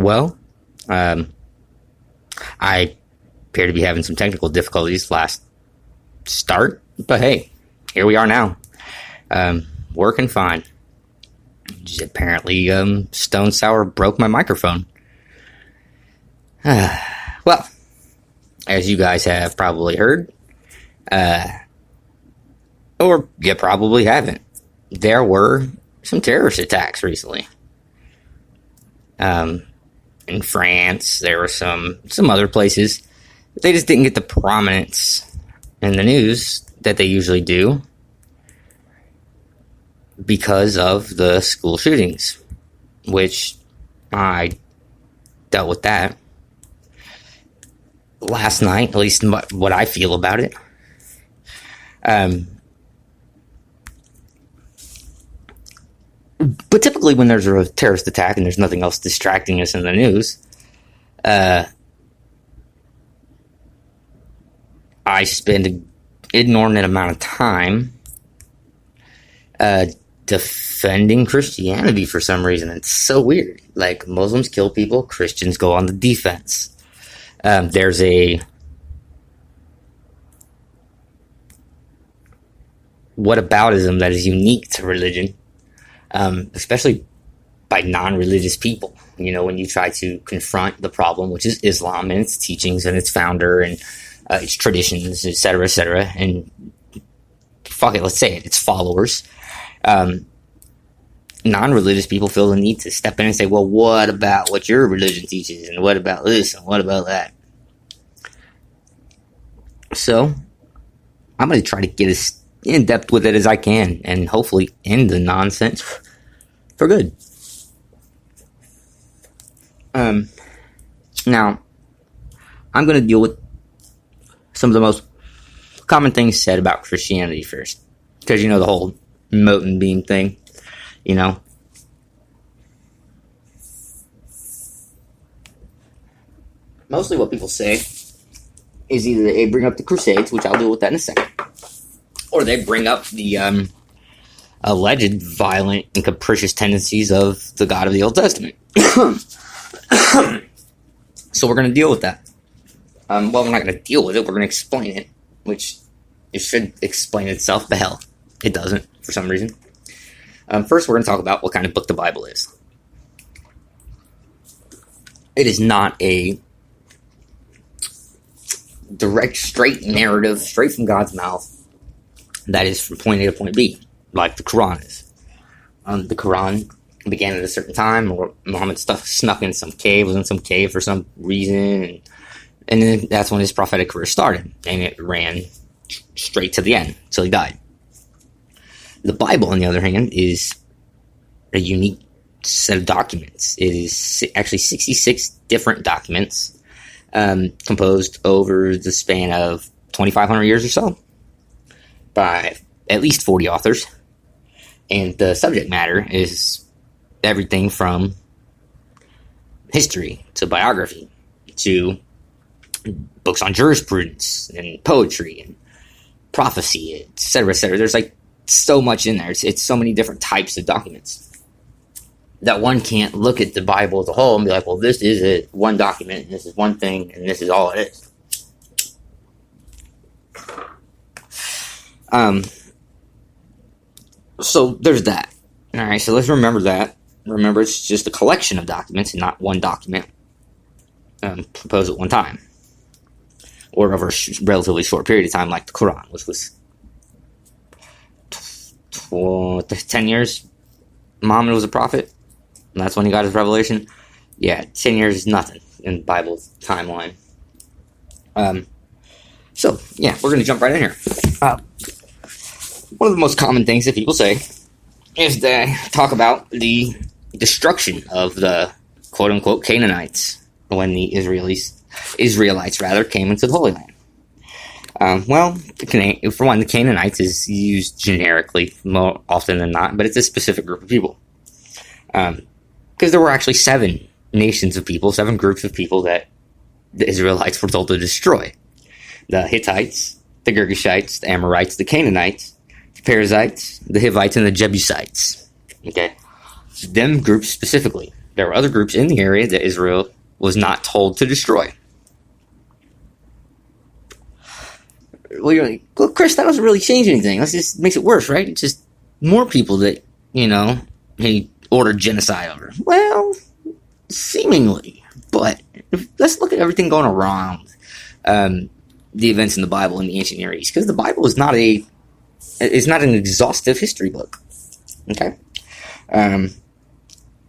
well. I appear to be having some technical difficulties last start, but hey, here we are now. Working fine. Just apparently, Stone Sour broke my microphone. Well, as you guys have probably heard, or you probably haven't, there were some terrorist attacks recently. In France, there were some other places. They just didn't get the prominence in the news that they usually do because of the school shootings, which I dealt with that last night, at least what I feel about it. But typically when there's a terrorist attack and there's nothing else distracting us in the news, I spend an inordinate amount of time defending Christianity for some reason. It's so weird. Like, Muslims kill people, Christians go on the defense. There's a whataboutism that is unique to religion, especially by non-religious people. You know, when you try to confront the problem, which is Islam and its teachings and its founder and its traditions, etc., and fuck it, let's say it, its followers. Non-religious people feel the need to step in and say, well, what about what your religion teaches, and what about this, and what about that? So, I'm going to try to get as in-depth with it as I can, and hopefully end the nonsense for good. Now, I'm going to deal with some of the most common things said about Christianity first, because you know the whole mote and beam thing, you know. Mostly what people say is either they bring up the Crusades, which I'll deal with that in a second, or they bring up the alleged violent and capricious tendencies of the God of the Old Testament. So we're going to deal with that. Well, we're not going to deal with it, we're going to explain it, which it should explain itself, but hell, it doesn't for some reason. First, we're going to talk about what kind of book the Bible is. It is not a direct, straight narrative, straight from God's mouth, that is from point A to point B, like the Quran is. The Quran began at a certain time, or Muhammad snuck in some cave, was in some cave for some reason, and then that's when his prophetic career started, and it ran straight to the end, till he died. The Bible, on the other hand, is a unique set of documents. It is actually 66 different documents, composed over the span of 2,500 years or so, by at least 40 authors. And the subject matter is everything from history to biography to books on jurisprudence and poetry and prophecy, etc., etc. There's like so much in there. It's so many different types of documents that one can't look at the Bible as a whole and be like, well, this is it, one document, and this is one thing, and this is all it is. So there's that. All right, so let's remember that. Remember, it's just a collection of documents and not one document proposed at one time, or over a relatively short period of time, like the Quran, which was 10 years. Muhammad was a prophet, and that's when he got his revelation. Yeah, 10 years is nothing in the Bible's timeline. So, yeah, we're going to jump right in here. One of the most common things that people say is they talk about the destruction of the quote-unquote Canaanites when the Israelites came into the Holy Land. Well, for one, the Canaanites is used generically more often than not, but it's a specific group of people. Because there were actually 7 nations of people, 7 groups of people that the Israelites were told to destroy. The Hittites, the Girgashites, the Amorites, the Canaanites, the Perizzites, the Hivites, and the Jebusites. Okay? Them groups specifically. there were other groups in the area that Israel was not told to destroy. Well, you're like, well, Chris, that doesn't really change anything. That just makes it worse, right? It's just more people that, he ordered genocide over. Well, seemingly. But let's look at everything going around the events in the Bible in the ancient Near East. Because the Bible is not an exhaustive history book. Okay?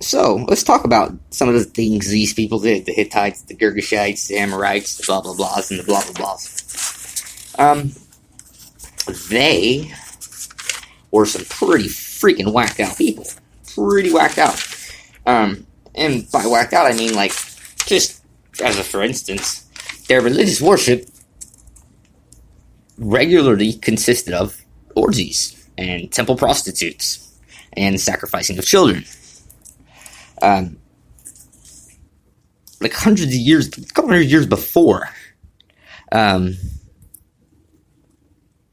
So, let's talk about some of the things these people did. The Hittites, the Girgashites, the Amorites, the blah blah blahs, and the blah blah blahs. They were some pretty freaking whacked out people. Pretty whacked out. And by whacked out, I mean, like, just as a for instance, their religious worship regularly consisted of orgies and temple prostitutes and sacrificing of children. Like hundreds of years, a couple hundred years before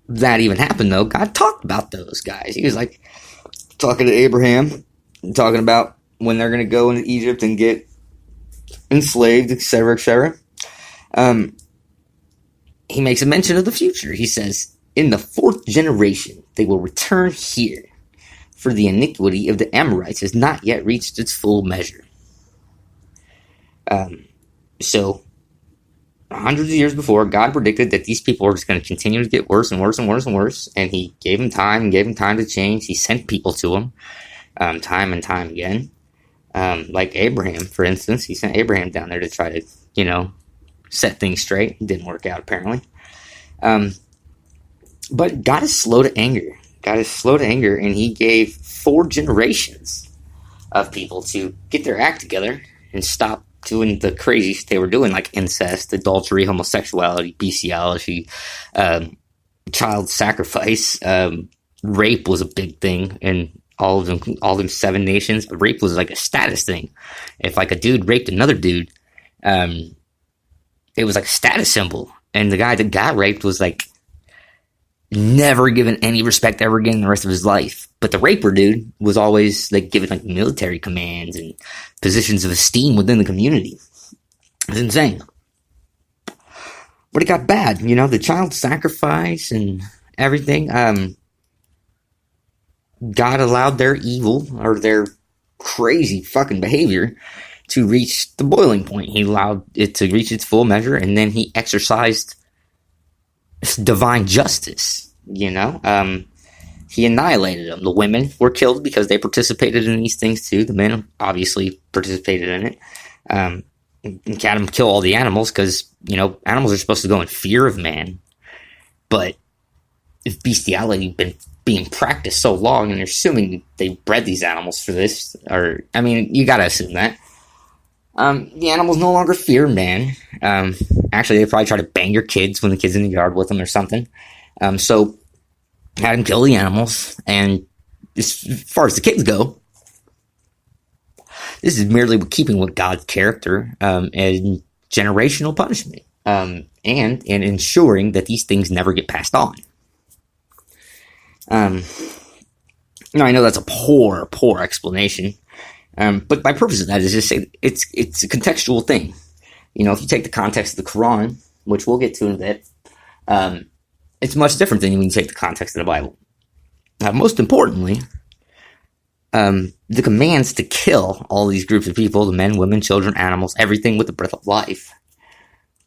that even happened, though, God talked about those guys. He was like talking to Abraham, talking about when they're going to go into Egypt and get enslaved, etc., etc. He makes a mention of the future. He says, in the 4th generation, they will return here, for the iniquity of the Amorites has not yet reached its full measure. So, hundreds of years before, God predicted that these people were just going to continue to get worse and worse and worse and worse, and he gave them time to change. He sent people to them time and time again. Like Abraham, for instance. He sent Abraham down there to try to, set things straight. It didn't work out, apparently. But God is slow to anger. God is slow to anger, and he gave 4 generations of people to get their act together and stop doing the crazy shit they were doing, like incest, adultery, homosexuality, bestiality, child sacrifice. Rape was a big thing in all of them 7 nations. But rape was like a status thing. If like a dude raped another dude, it was like a status symbol. And the guy that got raped was like never given any respect ever again in the rest of his life. But the raper dude was always like given like military commands and positions of esteem within the community. It's insane. But it got bad, the child sacrifice and everything. God allowed their evil or their crazy fucking behavior to reach the boiling point. He allowed it to reach its full measure, and then he exercised divine justice, He annihilated them. The women were killed because they participated in these things too. The men obviously participated in it. And had them kill all the animals because, animals are supposed to go in fear of man. But if bestiality been being practiced so long, and they're assuming they bred these animals for this, you gotta assume that. The animals no longer fear man. Actually, they probably try to bang your kids when the kid's in the yard with them or something. So, had him kill the animals, and as far as the kids go, this is merely keeping with God's character and generational punishment, and ensuring that these things never get passed on. I know that's a poor explanation, but my purpose of that is just say it's a contextual thing. If you take the context of the Quran, which we'll get to in a bit, it's much different than when you take the context of the Bible. Most importantly, the commands to kill all these groups of people, the men, women, children, animals, everything with the breath of life,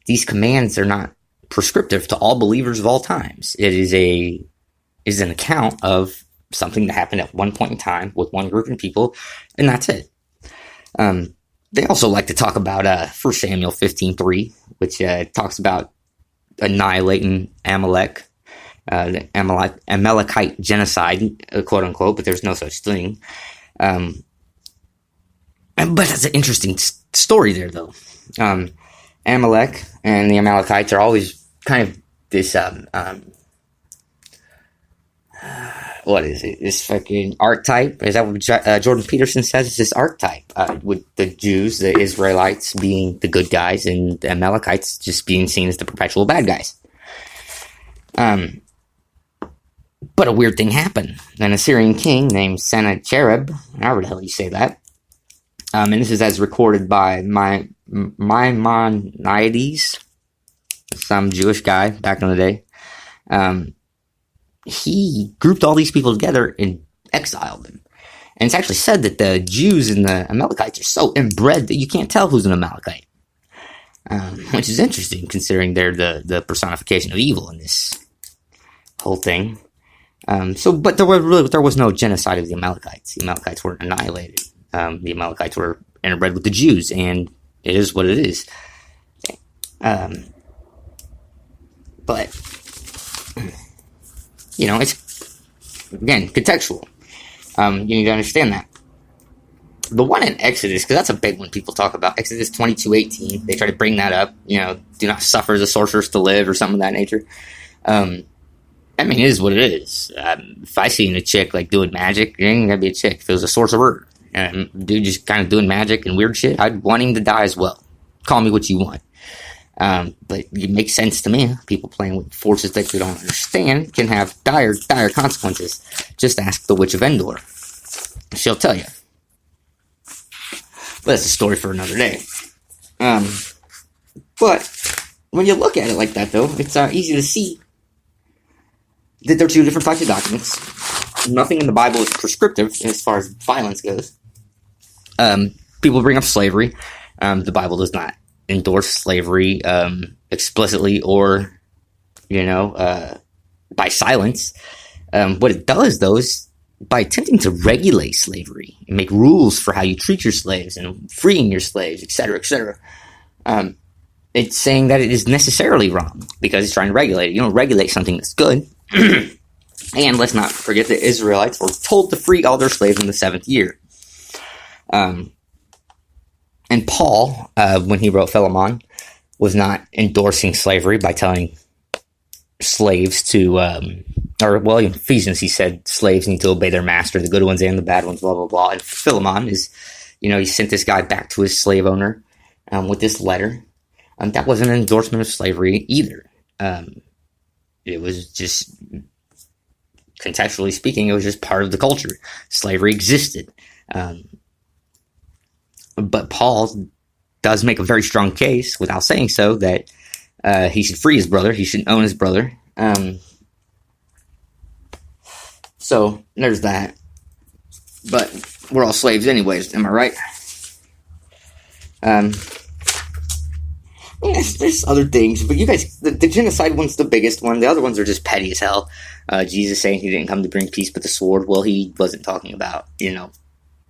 these commands are not prescriptive to all believers of all times. It is an account of something that happened at one point in time with one group of people, and that's it. They also like to talk about 1 Samuel 15:3, which talks about annihilating Amalek, the Amalekite genocide, quote unquote, but there's no such thing. But that's an interesting story there, though. Amalek and the Amalekites are always kind of this, what is it? This fucking archetype? Is that what Jordan Peterson says? It's this archetype, with the Jews, the Israelites being the good guys, and the Amalekites just being seen as the perpetual bad guys. But a weird thing happened. An Assyrian king named Sennacherib, however the hell you say that, And this is as recorded by Maimonides, some Jewish guy back in the day. He grouped all these people together and exiled them. And it's actually said that the Jews and the Amalekites are so inbred that you can't tell who's an Amalekite. Which is interesting, considering they're the personification of evil in this whole thing. But there was no genocide of the Amalekites. The Amalekites weren't annihilated. The Amalekites were interbred with the Jews, and it is what it is. But it's, again, contextual. You need to understand that. The one in Exodus, because that's a big one people talk about, Exodus 22:18, they try to bring that up, do not suffer the sorceress to live, or something of that nature. It is what it is. If I seen a chick, doing magic, it ain't gonna be a chick. If it was a sorcerer, dude just kind of doing magic and weird shit, I'd want him to die as well. Call me what you want. But it makes sense to me. People playing with forces that they don't understand can have dire consequences. Just ask the Witch of Endor. She'll tell you. But that's a story for another day. But when you look at it like that, though, it's easy to see that there are two different types of documents. Nothing in the Bible is prescriptive as far as violence goes. People bring up slavery. The Bible does not endorse slavery explicitly or, by silence. What it does, though, is by attempting to regulate slavery and make rules for how you treat your slaves and freeing your slaves, etc., etc., it's saying that it is necessarily wrong because it's trying to regulate it. You don't regulate something that's good. And let's not forget that Israelites were told to free all their slaves in the 7th year. And Paul, when he wrote Philemon, was not endorsing slavery by telling slaves to, in Ephesians, he said slaves need to obey their master, the good ones and the bad ones, blah, blah, blah. And Philemon is, he sent this guy back to his slave owner with this letter. That wasn't an endorsement of slavery either. It was just, contextually speaking, it was just part of the culture. Slavery existed. But Paul does make a very strong case, without saying so, that he should free his brother. He should own his brother. So there's that. But we're all slaves anyways, am I right? There's other things, but you guys, the genocide one's the biggest one. The other ones are just petty as hell. Jesus saying he didn't come to bring peace but the sword. Well, he wasn't talking about,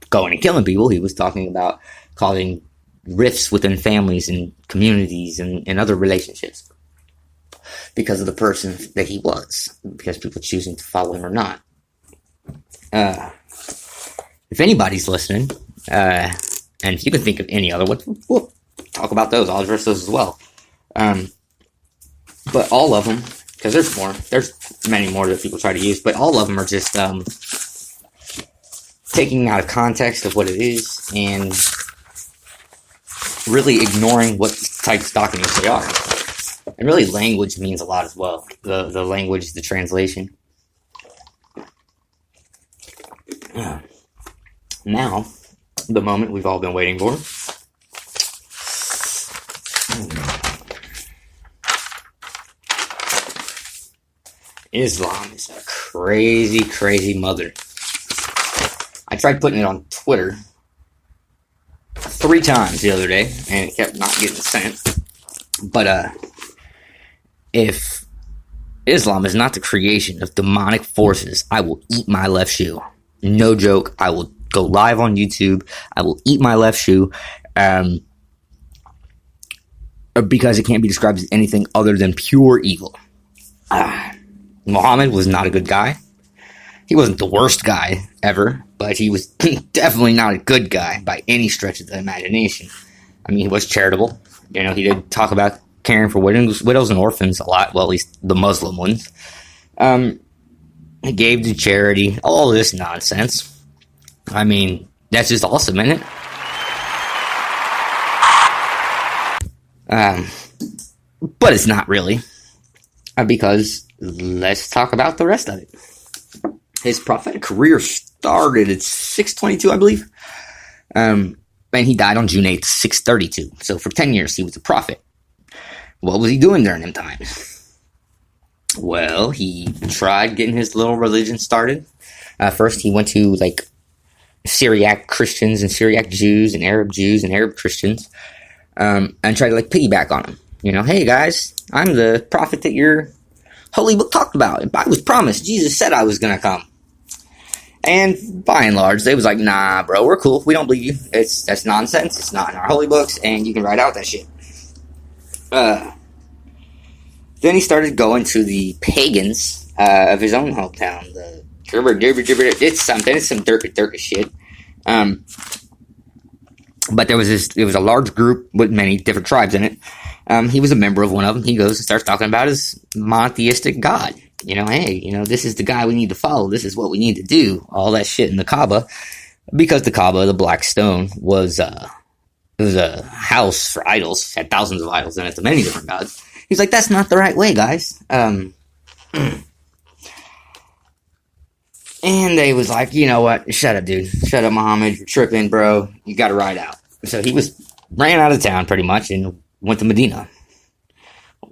going and killing people. He was talking about causing rifts within families and communities and other relationships because of the person that he was, because people choosing to follow him or not. If anybody's listening, and if you can think of any other one, we'll talk about those. I'll address those as well. But all of them, because there's many more that people try to use, but all of them are just taking out of context of what it is and really ignoring what types of documents they are. And really language means a lot as well. The language, the translation. Now, the moment we've all been waiting for. Islam is a crazy, crazy mother. I tried putting it on Twitter 3 times the other day, and it kept not getting sent. But if Islam is not the creation of demonic forces, I will eat my left shoe. No joke. I will go live on YouTube. I will eat my left shoe. Because it can't be described as anything other than pure evil. Muhammad was not a good guy. He wasn't the worst guy ever, but he was definitely not a good guy by any stretch of the imagination. I mean, he was charitable. He did talk about caring for widows and orphans a lot. Well, at least the Muslim ones. He gave to charity. All this nonsense. I mean, that's just awesome, isn't it? But it's not really. Because let's talk about the rest of it. His prophetic career started at 622, I believe. And he died on June 8th, 632. So for 10 years, he was a prophet. What was he doing during them times? Well, he tried getting his little religion started. First, he went to, like, Syriac Christians and Syriac Jews and Arab Christians, and tried to, like, piggyback on them. You know, hey, guys, I'm the prophet that your holy book talked about. I was promised. Jesus said I was going to come. And by and large, they was like, nah, bro, we're cool. We don't believe you. That's nonsense. It's not in our holy books, and you can write out that shit. Then he started going to the pagans of his own hometown. The it's some Turkish shit. But there was a large group with many different tribes in it. He was a member of one of them. He goes and starts talking about his monotheistic God. You know, hey, you know, this is the guy we need to follow. This is what we need to do. All that shit in the Kaaba. Because the Kaaba, the black stone, was a house for idols. It had thousands of idols in it to many different gods. He's like, that's not the right way, guys. And they was like, you know what? Shut up, dude. Shut up, Muhammad. You're tripping, bro. You got to ride out. So he ran out of town pretty much and went to Medina.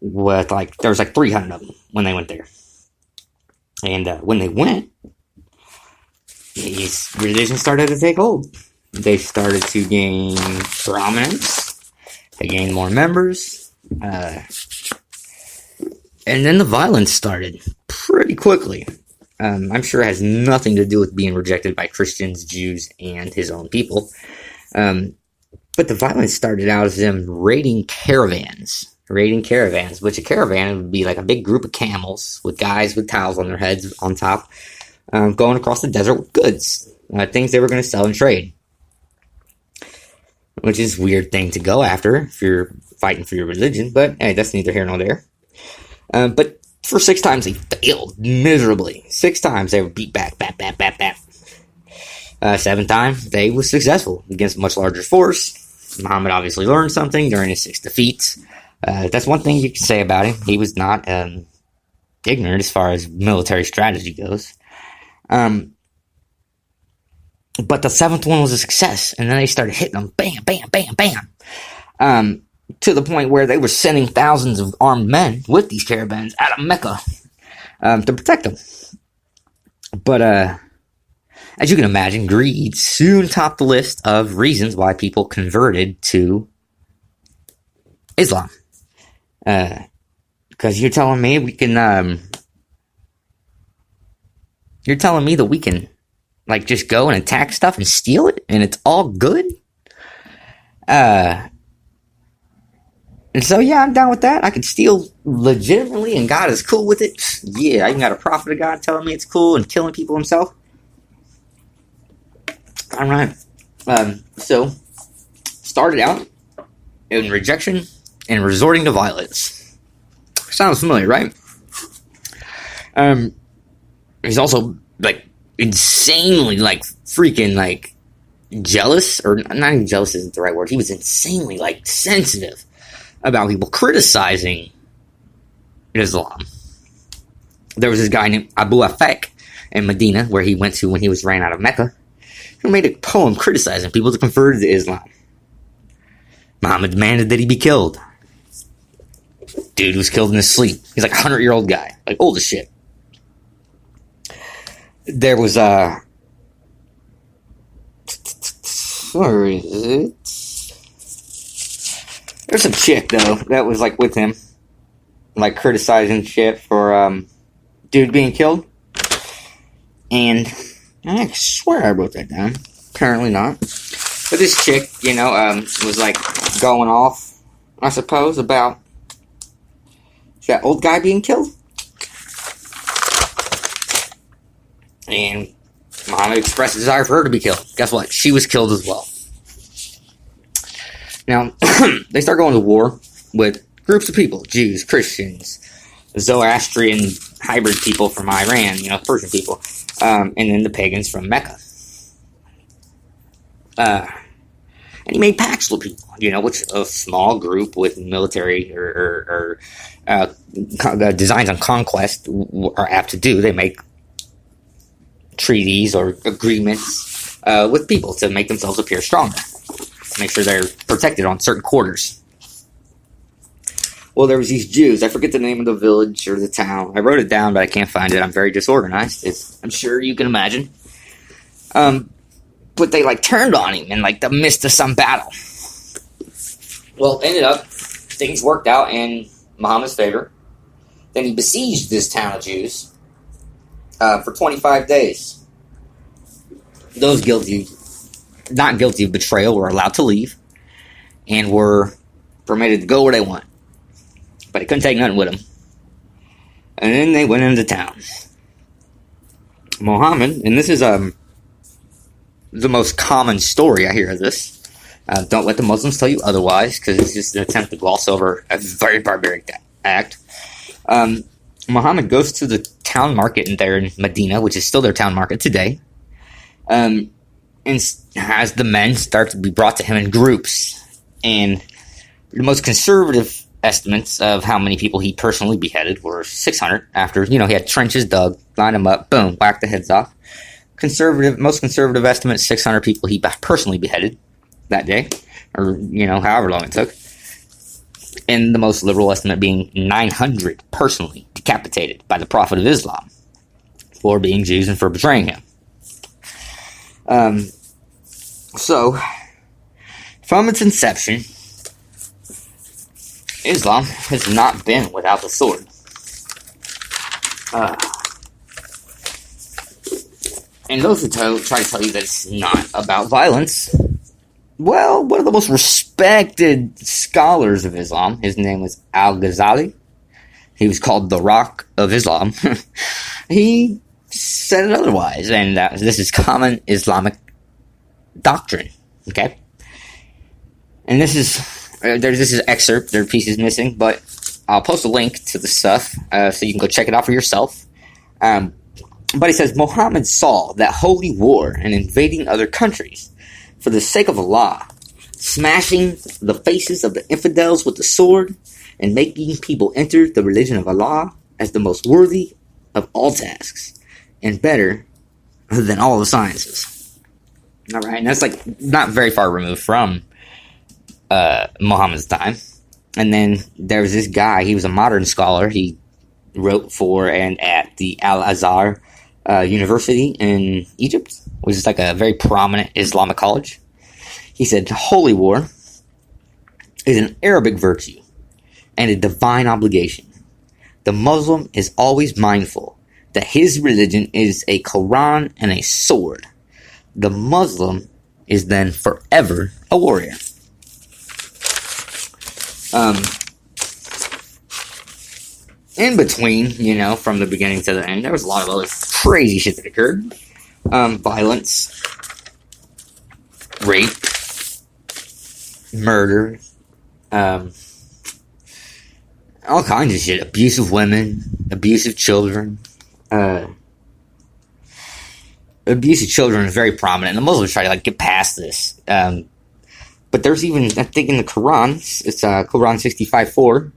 With there was 300 of them when they went there. And when they went, his religion started to take hold. They started to gain prominence. They gained more members. And then the violence started pretty quickly. I'm sure it has nothing to do with being rejected by Christians, Jews, and his own people. But the violence started out as them raiding caravans, which a caravan would be like a big group of camels with guys with towels on their heads on top, going across the desert with goods, things they were going to sell and trade. Which is a weird thing to go after if you're fighting for your religion, but hey, that's neither here nor there. But for 6 times they failed miserably. 6 times they were beat back. 7th time they were successful against a much larger force. Muhammad obviously learned something during his 6 defeats. That's one thing you can say about him. He was not ignorant as far as military strategy goes. But the 7th one was a success, and then they started hitting them, bam, bam, bam, bam, to the point where they were sending thousands of armed men with these caravans out of Mecca to protect them. But as you can imagine, greed soon topped the list of reasons why people converted to Islam. Because you're telling me we can, you're telling me that we can, like, just go and attack stuff and steal it, and it's all good? And so, yeah, I'm down with that. I can steal legitimately, and God is cool with it. Yeah, I even got a prophet of God telling me it's cool and killing people himself. Alright. So, started out in rejection and resorting to violence. Sounds familiar, right? He's also, like, insanely, like, freaking, like, jealous, or not even jealous isn't the right word. He was insanely, like, sensitive about people criticizing Islam. There was this guy named Abu Afek in Medina, where he went to when he was ran out of Mecca, who made a poem criticizing people that converted to Islam. Muhammad demanded that he be killed. Dude was killed in his sleep. He's like a 100-year-old guy, like old as shit. There was where is it? There's a chick though that was like with him, like criticizing shit for dude being killed. And I swear I wrote that down. Apparently not. But this chick, you know, was like going off, I suppose, about that old guy being killed. And Muhammad expressed a desire for her to be killed. Guess what? She was killed as well. Now, they start going to war with groups of people. Jews, Christians, Zoroastrian hybrid people from Iran, you know, Persian people. And then the pagans from Mecca. And he made pacts with people, you know, which a small group with military or designs on conquest are apt to do. They make treaties or agreements with people to make themselves appear stronger. make sure they're protected on certain quarters. Well, there was these Jews. I forget the name of the village or the town. I wrote it down, but I can't find it. I'm very disorganized, as I'm sure you can imagine. But they, turned on him in, the midst of some battle. Well, ended up, things worked out in Muhammad's favor. Then he besieged this town of Jews for 25 days. Those not guilty of betrayal, were allowed to leave and were permitted to go where they want. But he couldn't take nothing with him. And then they went into town. Muhammad, and this is the most common story I hear of this. Don't let the Muslims tell you otherwise, because it's just an attempt to gloss over a very barbaric act. Muhammad goes to the town market there in Medina, which is still their town market today, and has the men start to be brought to him in groups. And the most conservative estimates of how many people he personally beheaded were 600 after, he had trenches dug, lined them up, boom, whacked the heads off. Most conservative estimates, 600 people he personally beheaded that day, or, however long it took. And the most liberal estimate being 900 personally decapitated by the Prophet of Islam for being Jews and for betraying him. So, from its inception, Islam has not been without the sword. And those who try to tell you that it's not about violence, well, one of the most respected scholars of Islam, his name was Al-Ghazali. He was called the Rock of Islam. He said it otherwise, and this is common Islamic doctrine, okay? And this is an excerpt, there are pieces missing, but I'll post a link to the stuff so you can go check it out for yourself. But he says, Muhammad saw that holy war and invading other countries for the sake of Allah, smashing the faces of the infidels with the sword, and making people enter the religion of Allah as the most worthy of all tasks, and better than all the sciences. Alright, and that's not very far removed from Muhammad's time. And then there was this guy, he was a modern scholar, he wrote for and at the Al-Azhar University in Egypt, which is a very prominent Islamic college. He said, holy war is an Arabic virtue and a divine obligation. The Muslim is always mindful that his religion is a Quran and a sword. The Muslim is then forever a warrior. In between, from the beginning to the end, there was a lot of other crazy shit that occurred. Violence, rape, murder, all kinds of shit. Abusive women, abusive children. Abusive children is very prominent, and the Muslims try to get past this. But there's even, I think in the Quran, it's Quran 65:4,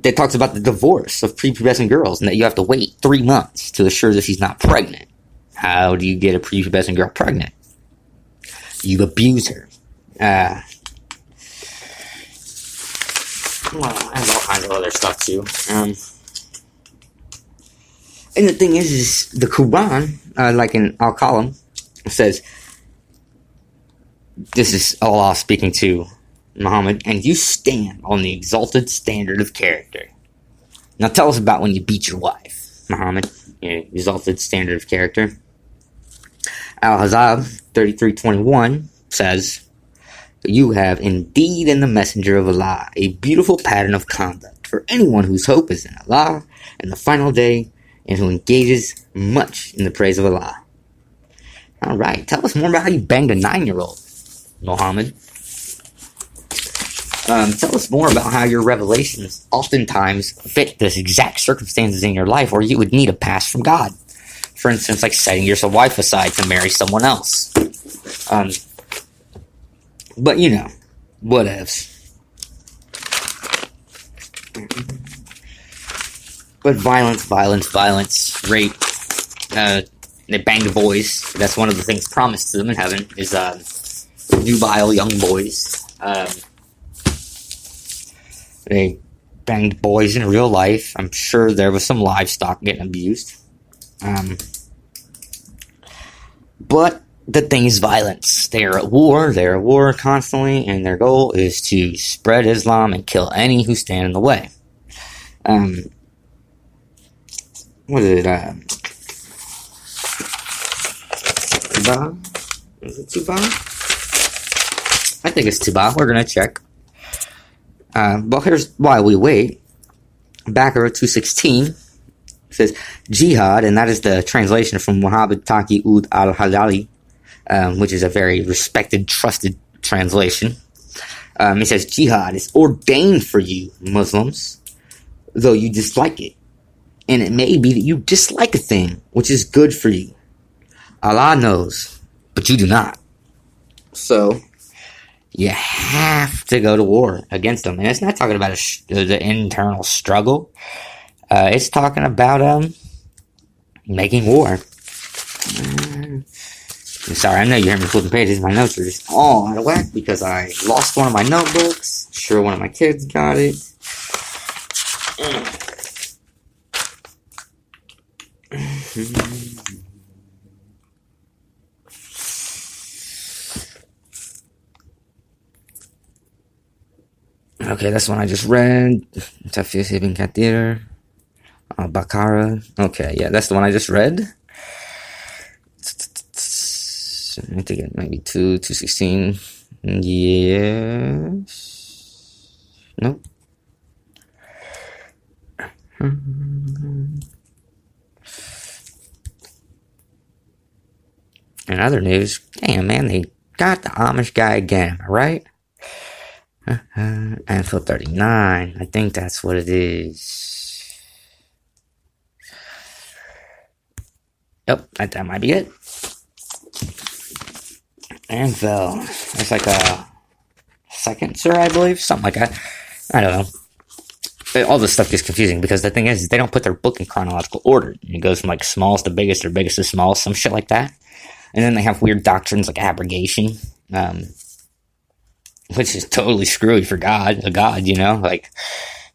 that talks about the divorce of prepubescent girls, and that you have to wait 3 months to assure that she's not pregnant. How do you get a prepubescent girl pregnant? You abuse her. Well, I have all kinds of other stuff too. And the thing is the Quran, like in Al-Qalam, says, this is Allah speaking to Muhammad, and you stand on the exalted standard of character. Now tell us about when you beat your wife, Muhammad. Your exalted standard of character. Al-Hazab 33:21 says, you have indeed in the messenger of Allah a beautiful pattern of conduct for anyone whose hope is in Allah and the final day, and who engages much in the praise of Allah. Alright, tell us more about how you banged a 9-year-old, Muhammad. Tell us more about how your revelations oftentimes fit this exact circumstances in your life where you would need a pass from God. For instance, like setting your wife aside to marry someone else. But whatevs. But violence, rape, they bang the boys. That's one of the things promised to them in heaven, is nubile young boys. They banged boys in real life. I'm sure there was some livestock getting abused. But the thing is violence. They are at war. They're at war constantly, and their goal is to spread Islam and kill any who stand in the way. What is it? Tuba? Is it Tuba? I think it's Tuba. We're going to check. Well, here's why we wait. Baqarah 216 says jihad, and that is the translation from Muhammad Taqi Ud al-Halali, which is a very respected, trusted translation. It says jihad is ordained for you, Muslims, though you dislike it. And it may be that you dislike a thing which is good for you. Allah knows, but you do not. So, you have to go to war against them. And it's not talking about the internal struggle. It's talking about making war. Sorry, I know you hear me flipping pages. My notes are just all out of whack because I lost one of my notebooks. Sure, one of my kids got it. Okay, that's one I just read. Tafsir ibn Kathir. Baqarah. Okay, yeah, that's the one I just read. I think it might be 216. Yes. Nope. In other news, damn man, they got the Amish guy again, right? Anfield 39. I think that's what it is. Yep, that might be it. Anvil. It's like a second sir, I believe. Something like that. I don't know. All this stuff gets confusing because the thing is they don't put their book in chronological order. It goes from like smallest to biggest or biggest to smallest, some shit like that. And then they have weird doctrines like abrogation, which is totally screwy for God, a God, you know? Like,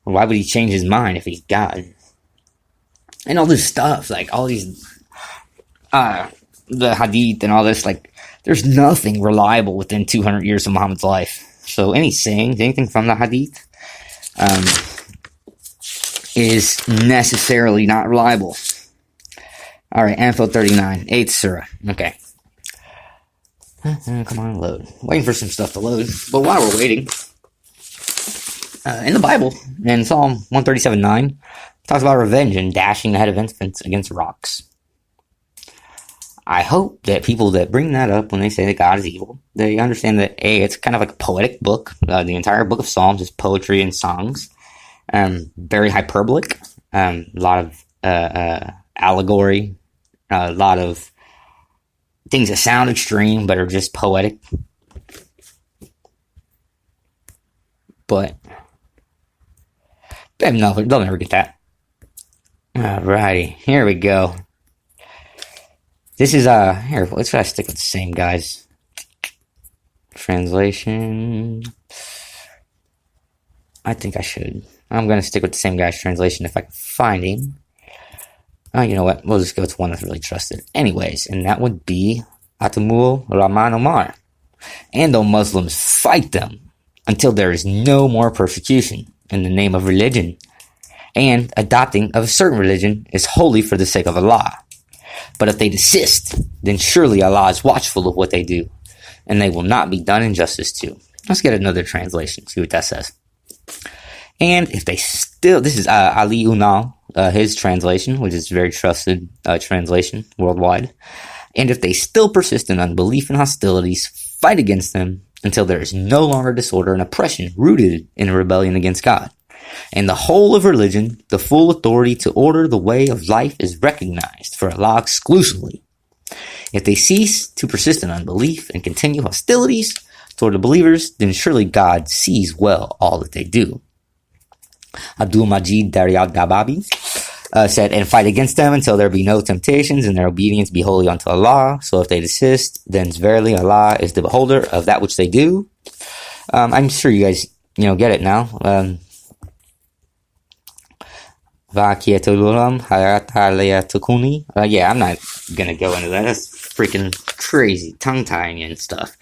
why would he change his mind if he's God? And all this stuff, like all these, the hadith and all this, like, there's nothing reliable within 200 years of Muhammad's life. So any sayings, anything from the hadith, is necessarily not reliable. Alright, Anfield 39, 8th Surah. Okay. Come on, load. Waiting for some stuff to load. But while we're waiting, in the Bible, in Psalm 137:9, talks about revenge and dashing the head of infants against rocks. I hope that people that bring that up when they say that God is evil, they understand that, A, it's kind of like a poetic book. The entire book of Psalms is poetry and songs. Very hyperbolic. A lot of allegory. A lot of things that sound extreme but are just poetic. But no, they'll never get that. Alrighty, here we go. This is, here, let's try to stick with the same guys. Translation. I think I should. I'm going to stick with the same guy's translation if I can find him. You know what? We'll just go to one that's really trusted. Anyways, and that would be Atamul Rahman Omar. And the Muslims fight them until there is no more persecution in the name of religion. And adopting of a certain religion is wholly for the sake of Allah. But if they desist, then surely Allah is watchful of what they do, and they will not be done injustice to. Let's get another translation, see what that says. And if they still, this is Ali Unal, his translation, which is a very trusted translation worldwide. And if they still persist in unbelief and hostilities, fight against them until there is no longer disorder and oppression rooted in a rebellion against God. And the whole of religion, the full authority to order the way of life is recognized for Allah exclusively. If they cease to persist in unbelief and continue hostilities toward the believers, then surely God sees well all that they do. Abdul Majid Daryat Dababi. said, and fight against them until there be no temptations, and their obedience be wholly unto Allah. So if they desist, then verily Allah is the beholder of that which they do. I'm sure you guys, get it now. Yeah, I'm not gonna go into that. That's freaking crazy, tongue-tying and stuff.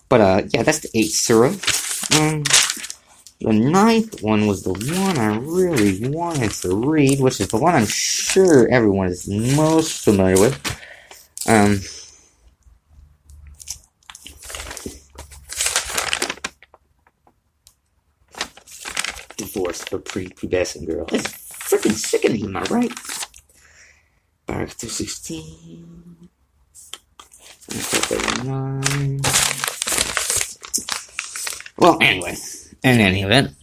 But, yeah, that's the 8th surah. The 9th one was the one I really wanted to read, which is the one I'm sure everyone is most familiar with. Divorce for prepubescent girl. It's freaking sickening, am I right? Barak 216. 39. Well, anyway, in any event,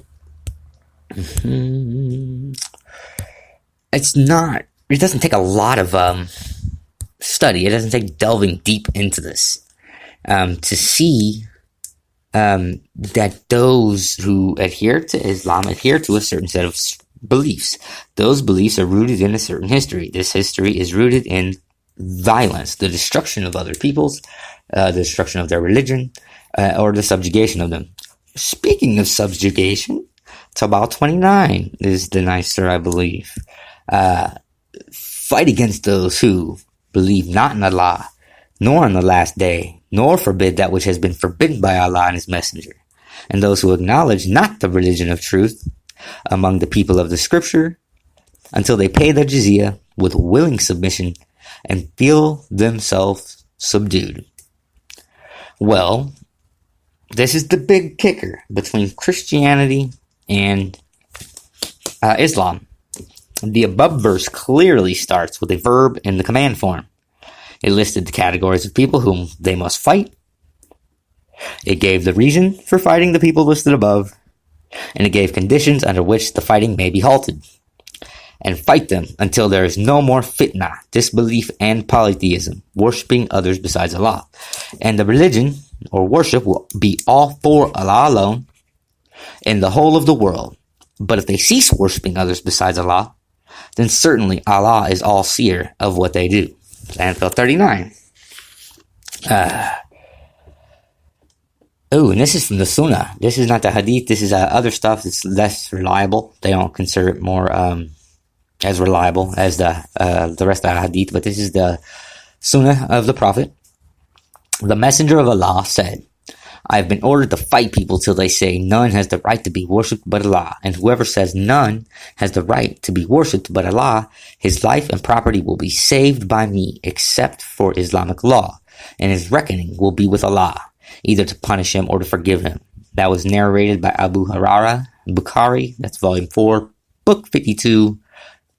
it doesn't take a lot of study. It doesn't take delving deep into this to see that those who adhere to Islam adhere to a certain set of beliefs. Those beliefs are rooted in a certain history. This history is rooted in violence, the destruction of other peoples, the destruction of their religion, or the subjugation of them. Speaking of subjugation, Tabal 29 is the 9th surah, I believe. Fight against those who believe not in Allah, nor in the last day, nor forbid that which has been forbidden by Allah and His Messenger, and those who acknowledge not the religion of truth among the people of the scripture, until they pay their jizya with willing submission and feel themselves subdued. Well, this is the big kicker between Christianity and Islam. The above verse clearly starts with a verb in the command form. It listed the categories of people whom they must fight. It gave the reason for fighting the people listed above, and it gave conditions under which the fighting may be halted. And fight them until there is no more fitna, disbelief, and polytheism, worshipping others besides Allah. And the religion or worship will be all for Allah alone in the whole of the world. But if they cease worshipping others besides Allah, then certainly Allah is all-seer of what they do. Anfal 39. And this is from the Sunnah. This is not the Hadith. This is other stuff that's less reliable. They don't consider it more as reliable as the rest of the Hadith. But this is the Sunnah of the Prophet. The Messenger of Allah said, I have been ordered to fight people till they say none has the right to be worshipped but Allah. And whoever says none has the right to be worshipped but Allah, his life and property will be saved by me except for Islamic law. And his reckoning will be with Allah, either to punish him or to forgive him. That was narrated by Abu Hurairah, Bukhari, that's volume 4, book 52,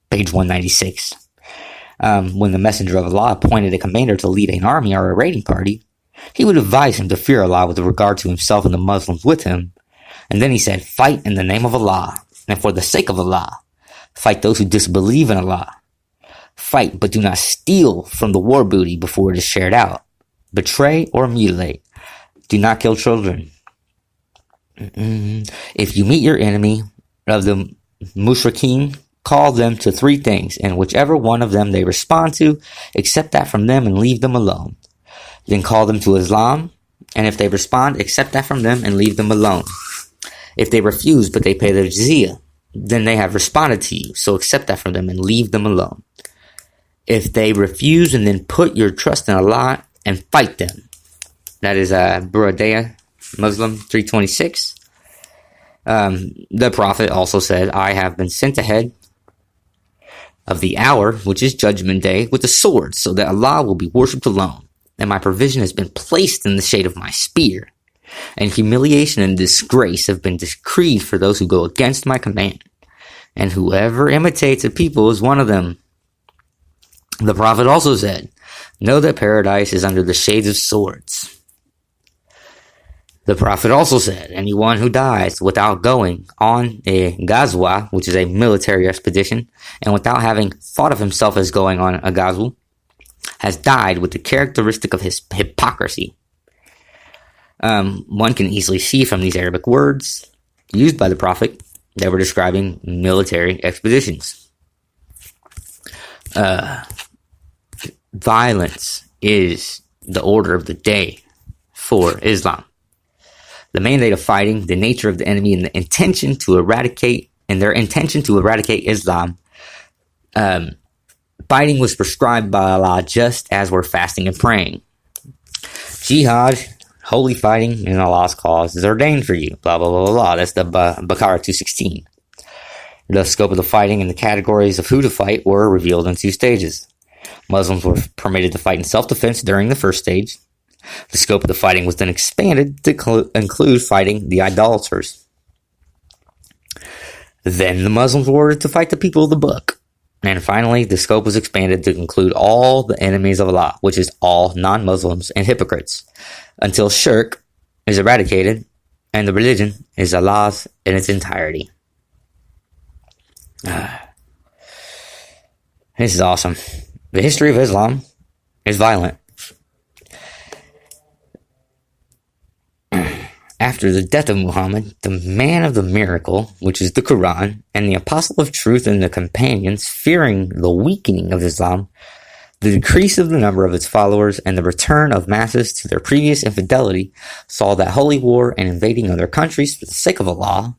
page 196. When the Messenger of Allah appointed a commander to lead an army or a raiding party, he would advise him to fear Allah with regard to himself and the Muslims with him. And then he said, fight in the name of Allah, and for the sake of Allah. Fight those who disbelieve in Allah. Fight, but do not steal from the war booty before it is shared out. Betray or mutilate. Do not kill children. If you meet your enemy of the mushrikeen, call them to 3 things, and whichever one of them they respond to, accept that from them and leave them alone. Then call them to Islam, and if they respond, accept that from them and leave them alone. If they refuse but they pay their jizya, then they have responded to you, so accept that from them and leave them alone. If they refuse and then put your trust in Allah and fight them. That is Buradea, Muslim 326. The Prophet also said, I have been sent ahead of the hour, which is Judgment Day, with the sword, so that Allah will be worshipped alone. And my provision has been placed in the shade of my spear. And humiliation and disgrace have been decreed for those who go against my command. And whoever imitates a people is one of them. The Prophet also said, know that paradise is under the shades of swords. The Prophet also said, anyone who dies without going on a ghazwa, which is a military expedition, and without having thought of himself as going on a ghazwa, has died with the characteristic of his hypocrisy. One can easily see from these Arabic words used by the Prophet that were describing military expeditions. Violence is the order of the day for Islam. The mandate of fighting, the nature of the enemy, and their intention to eradicate Islam. Fighting was prescribed by Allah just as were fasting and praying. Jihad, holy fighting in Allah's cause, is ordained for you. Blah, blah, blah, blah, blah. That's the Baqarah 216. The scope of the fighting and the categories of who to fight were revealed in 2 stages. Muslims were permitted to fight in self-defense during the first stage. The scope of the fighting was then expanded to include fighting the idolaters. Then the Muslims were ordered to fight the people of the book. And finally, the scope was expanded to include all the enemies of Allah, which is all non-Muslims and hypocrites, until shirk is eradicated and the religion is Allah's in its entirety. This is awesome. The history of Islam is violent. After the death of Muhammad, the man of the miracle, which is the Quran, and the apostle of truth and the companions, fearing the weakening of Islam, the decrease of the number of its followers, and the return of masses to their previous infidelity, saw that holy war and invading other countries for the sake of Allah,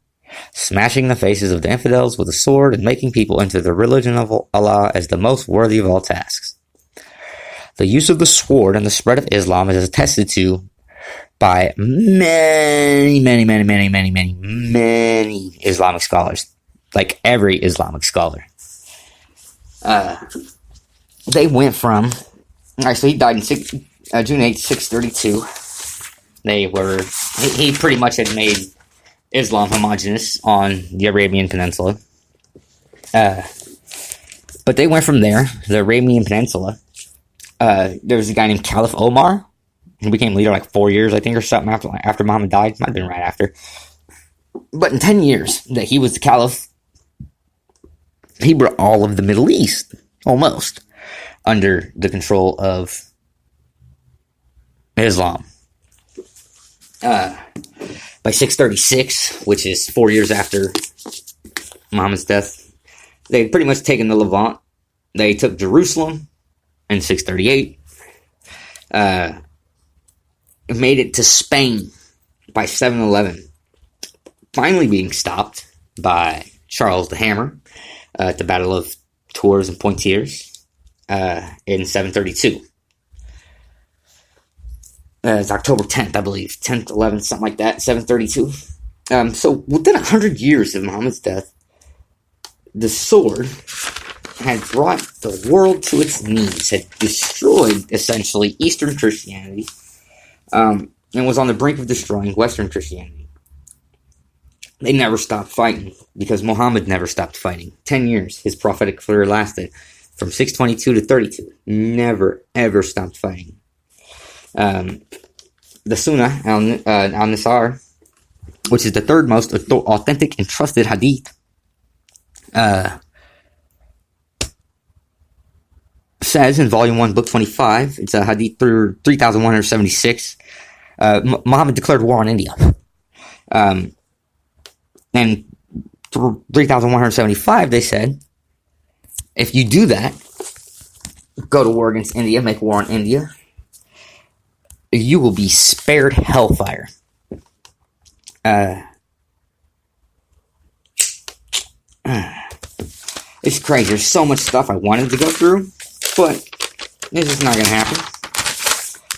smashing the faces of the infidels with a sword and making people into the religion of Allah as the most worthy of all tasks. The use of the sword and the spread of Islam is attested to by many Islamic scholars. Like every Islamic scholar. They went from... Alright, so he died in June 8th, 632. He pretty much had made Islam homogenous on the Arabian Peninsula. But they went from there, the Arabian Peninsula. There was a guy named Caliph Omar. He became leader like 4 years, I think, or something after Muhammad died. Might have been right after. But in 10 years that he was the caliph, he brought all of the Middle East, almost, under the control of Islam. By 636, which is 4 years after Muhammad's death, they had pretty much taken the Levant. They took Jerusalem in 638. Made it to Spain by 711, finally being stopped by Charles the Hammer at the Battle of Tours and Poitiers in 732. It's October 10th, I believe. 10th, 11th, something like that, 732. So within 100 years of Muhammad's death, the sword had brought the world to its knees, had destroyed, essentially, Eastern Christianity, and was on the brink of destroying Western Christianity. They never stopped fighting, because Muhammad never stopped fighting. 10 years his prophetic career lasted, from 622 to 32. Never, ever stopped fighting. The Sunnah al-Nisar, which is the third most authentic and trusted hadith, says in Volume 1, Book 25, it's a hadith 3176, Muhammad declared war on India. And 3175, they said, if you do that, go to war against India, make war on India, you will be spared hellfire. It's crazy. There's so much stuff I wanted to go through, but this is not going to happen.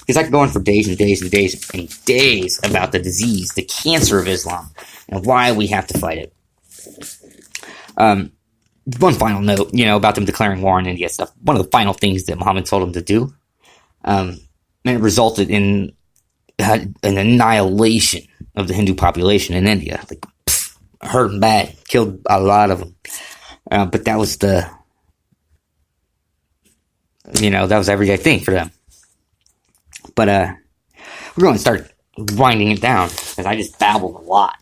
Because I could go on for days and days and days and days about the disease, the cancer of Islam, and why we have to fight it. One final note, about them declaring war on India stuff. One of the final things that Muhammad told them to do, and it resulted in an annihilation of the Hindu population in India. Hurt them bad, killed a lot of them. But that was that was everyday thing for them. But we're going to start winding it down, because I just babbled a lot.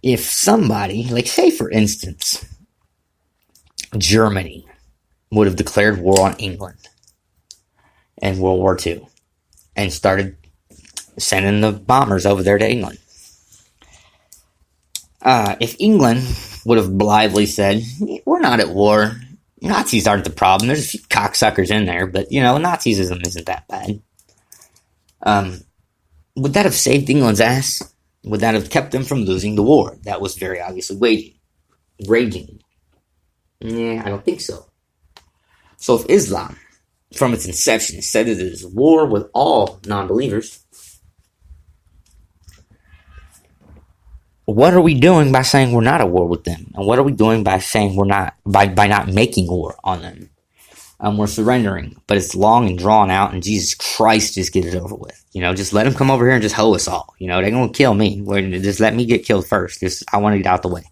If somebody, say for instance, Germany would have declared war on England in World War II and started sending the bombers over there to England. If England would have blithely said, we're not at war. Nazis aren't the problem. There's a few cocksuckers in there, but, Nazism isn't that bad. Would that have saved England's ass? Would that have kept them from losing the war that was very obviously raging? Yeah, I don't think so. So if Islam, from its inception, said that it is war with all non-believers, what are we doing by saying we're not at war with them? And what are we doing by saying we're not, by not making war on them? We're surrendering, but it's long and drawn out, and Jesus Christ, just get it over with. Just let them come over here and just hoe us all. They're going to kill me. Just let me get killed first. I want to get out the way.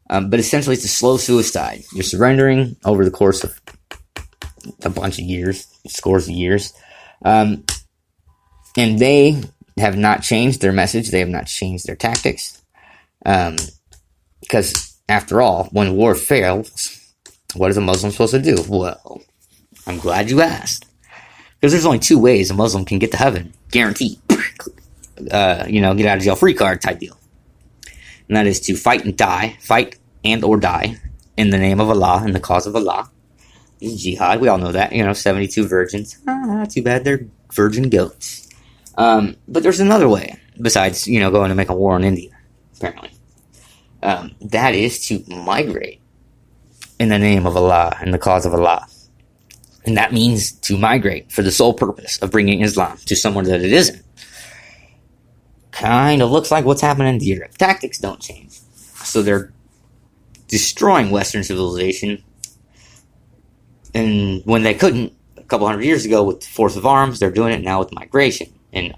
But essentially, it's a slow suicide. You're surrendering over the course of a bunch of years, scores of years. And they have not changed their message. They have not changed their tactics. Because, after all, when war fails, what is a Muslim supposed to do? Well, I'm glad you asked. Because there's only two ways a Muslim can get to heaven. Guaranteed. Get out of jail free card type deal. And that is to fight and or die in the name of Allah, in the cause of Allah. Jihad, we all know that. 72 virgins. Too bad they're virgin goats. But there's another way, besides, going to make a war on India, apparently. That is to migrate in the name of Allah, in the cause of Allah. And that means to migrate for the sole purpose of bringing Islam to someone that it isn't. Kind of looks like what's happening in Europe. Tactics don't change. So they're destroying Western civilization. And when they couldn't, a couple hundred years ago with the force of arms, they're doing it now with migration and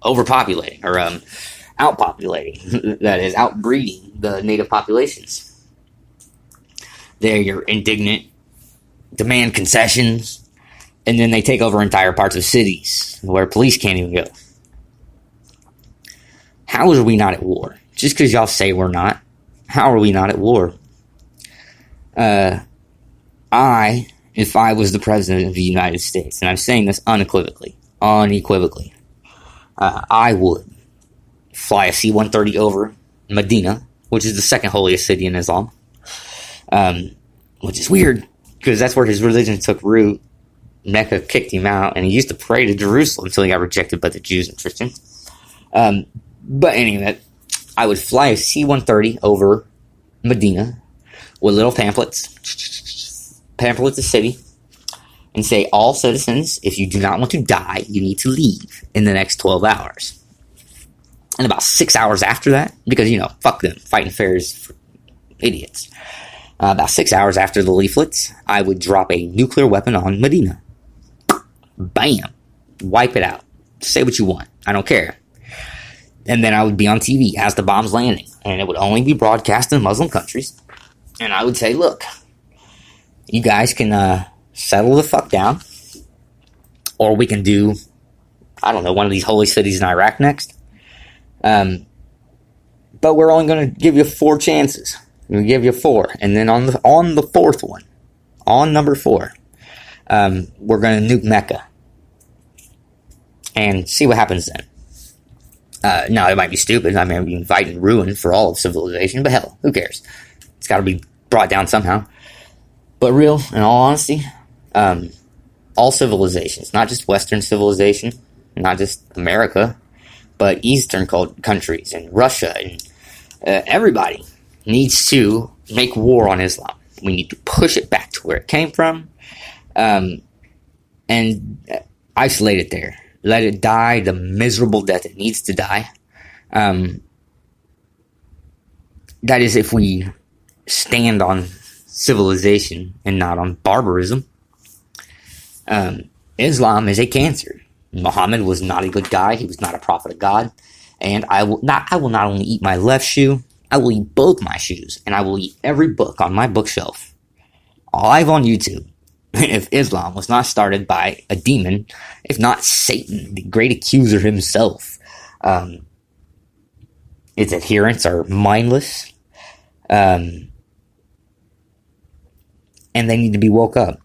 overpopulating, or outpopulating. That is, outbreeding the native populations. They're indignant, demand concessions, and then they take over entire parts of cities where police can't even go. How are we not at war? Just because y'all say we're not, how are we not at war? If I was the president of the United States, and I'm saying this unequivocally, I would fly a C-130 over Medina, which is the second holiest city in Islam, which is weird, because that's where his religion took root. Mecca kicked him out, and he used to pray to Jerusalem until he got rejected by the Jews and Christians. But anyway, I would fly a C-130 over Medina with little pamphlets the city, and say, all citizens, if you do not want to die, you need to leave in the next 12 hours. And about 6 hours after that, because, fuck them, fighting fair is for idiots. About 6 hours after the leaflets, I would drop a nuclear weapon on Medina. Bam! Wipe it out. Say what you want. I don't care. And then I would be on TV as the bomb's landing. And it would only be broadcast in Muslim countries. And I would say, look, you guys can settle the fuck down. Or we can do, one of these holy cities in Iraq next. But we're only going to give you 4 chances. We'll give you 4. And then on the fourth one, on number 4, we're going to nuke Mecca. And see what happens then. Now, it might be stupid. I mean, it'd be inviting ruin for all of civilization. But hell, who cares? It's got to be brought down somehow. But in all honesty, all civilizations, not just Western civilization, not just America, but Eastern countries and Russia and everybody needs to make war on Islam. We need to push it back to where it came from, and isolate it there. Let it die the miserable death it needs to die. That is, if we stand on civilization and not on barbarism. Islam is a cancer. Muhammad was not a good guy. He was not a prophet of God. And I will not only eat my left shoe, I will eat both my shoes. And I will eat every book on my bookshelf, live on YouTube, if Islam was not started by a demon, if not Satan, the great accuser himself. Its adherents are mindless. And they need to be woke up.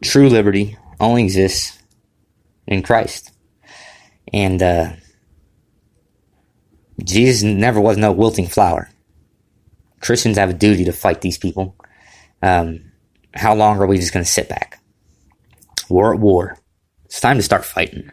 True liberty only exists in Christ. And Jesus never was no wilting flower. Christians have a duty to fight these people. How long are we just going to sit back? We're at war. It's time to start fighting.